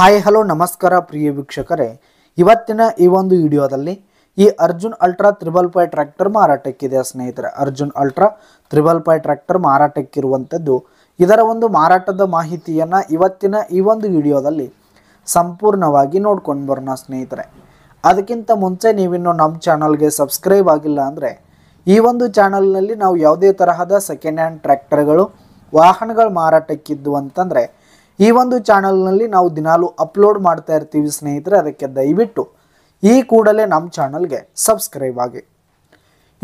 Hi hello ನಮಸ್ಕಾರ ಪ್ರಿಯ ವೀಕ್ಷಕರೇ, ಇವತ್ತಿನ ಈ ಒಂದು ವಿಡಿಯೋದಲ್ಲಿ ಈ ಅರ್ಜುನ್ ಅಲ್ಟ್ರಾ 555 ಟ್ರ್ಯಾಕ್ಟರ್ ಮಾರಾಟಕ್ಕಿದೆ ಸ್ನೇಹಿತರೆ. ಅರ್ಜುನ್ ಅಲ್ಟ್ರಾ 555 ಟ್ರ್ಯಾಕ್ಟರ್ ಮಾರಾಟಕ್ಕಿರುವಂಥದ್ದು. ಇದರ ಒಂದು ಮಾರಾಟದ ಮಾಹಿತಿಯನ್ನು ಇವತ್ತಿನ ಈ ಒಂದು ವಿಡಿಯೋದಲ್ಲಿ ಸಂಪೂರ್ಣವಾಗಿ ನೋಡ್ಕೊಂಡು ಬರೋಣ ಸ್ನೇಹಿತರೆ. ಅದಕ್ಕಿಂತ ಮುಂಚೆ ನೀವಿನ್ನು ನಮ್ಮ ಚಾನಲ್ಗೆ ಸಬ್ಸ್ಕ್ರೈಬ್ ಆಗಿಲ್ಲ ಅಂದರೆ ಈ ಒಂದು ಚಾನಲ್ನಲ್ಲಿ ನಾವು ಯಾವುದೇ ತರಹದ ಸೆಕೆಂಡ್ ಹ್ಯಾಂಡ್ ಟ್ರ್ಯಾಕ್ಟರ್ಗಳು ವಾಹನಗಳು ಮಾರಾಟಕ್ಕಿದ್ದು ಅಂತಂದರೆ ಈ ಒಂದು ಚಾನಲ್ನಲ್ಲಿ ನಾವು ದಿನಾಲೂ ಅಪ್ಲೋಡ್ ಮಾಡ್ತಾ ಇರ್ತೀವಿ ಸ್ನೇಹಿತರೆ. ಅದಕ್ಕೆ ದಯವಿಟ್ಟು ಈ ಕೂಡಲೇ ನಮ್ಮ ಚಾನಲ್ಗೆ ಸಬ್ಸ್ಕ್ರೈಬ್ ಆಗಿ.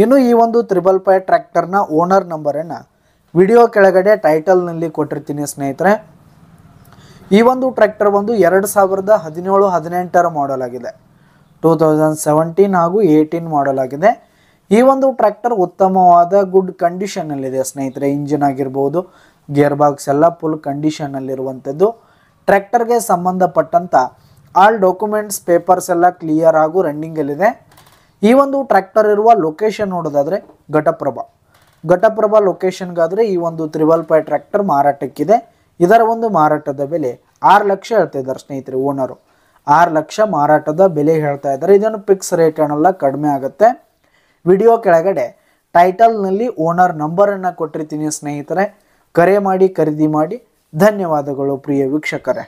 ಇನ್ನು ಈ ಒಂದು 555 ಟ್ರ್ಯಾಕ್ಟರ್ನ ಓನರ್ ನಂಬರನ್ನು ವಿಡಿಯೋ ಕೆಳಗಡೆ ಟೈಟಲ್ನಲ್ಲಿ ಕೊಟ್ಟಿರ್ತೀನಿ ಸ್ನೇಹಿತರೆ. ಈ ಒಂದು ಟ್ರ್ಯಾಕ್ಟರ್ ಒಂದು 2017-18 ಮಾಡೆಲ್ ಆಗಿದೆ. 2017 ಹಾಗೂ 18 ಮಾಡೆಲ್ ಆಗಿದೆ. ಈ ಒಂದು ಟ್ರ್ಯಾಕ್ಟರ್ ಉತ್ತಮವಾದ ಗುಡ್ ಕಂಡೀಷನಲ್ಲಿದೆ ಸ್ನೇಹಿತರೆ. ಇಂಜಿನ್ ಆಗಿರ್ಬೋದು, ಗೇರ್ ಬಾಕ್ಸ್ ಎಲ್ಲ ಫುಲ್ ಕಂಡೀಷನಲ್ಲಿರುವಂಥದ್ದು. ಟ್ರ್ಯಾಕ್ಟರ್ಗೆ ಸಂಬಂಧಪಟ್ಟಂಥ ಆಲ್ ಡಾಕ್ಯುಮೆಂಟ್ಸ್ ಪೇಪರ್ಸ್ ಎಲ್ಲ ಕ್ಲಿಯರ್ ಹಾಗೂ ರನ್ನಿಂಗಲ್ಲಿದೆ. ಈ ಒಂದು ಟ್ರ್ಯಾಕ್ಟರ್ ಇರುವ ಲೊಕೇಶನ್ ನೋಡೋದಾದರೆ ಘಟಪ್ರಭಾ ಲೊಕೇಶನ್ಗಾದರೆ ಈ ಒಂದು 555 ಟ್ರ್ಯಾಕ್ಟರ್ ಮಾರಾಟಕ್ಕಿದೆ. ಇದರ ಒಂದು ಮಾರಾಟದ ಬೆಲೆ 6 ಲಕ್ಷ ಹೇಳ್ತಾ ಇದ್ದಾರೆ ಸ್ನೇಹಿತರೆ. ಓನರು 6 ಲಕ್ಷ ಮಾರಾಟದ ಬೆಲೆ ಹೇಳ್ತಾ ಇದ್ದಾರೆ. ಇದನ್ನು ಫಿಕ್ಸ್ ರೇಟ್ ಏನಲ್ಲ, ಕಡಿಮೆ ಆಗುತ್ತೆ. ವಿಡಿಯೋ ಕೆಳಗಡೆ ಟೈಟಲ್ನಲ್ಲಿ ಓನರ್ ನಂಬರನ್ನು ಕೊಟ್ಟಿರ್ತೀನಿ ಸ್ನೇಹಿತರೆ. ಕರೆ ಮಾಡಿ ಖರೀದಿ ಮಾಡಿ. ಧನ್ಯವಾದಗಳು ಪ್ರಿಯ ವೀಕ್ಷಕರೇ.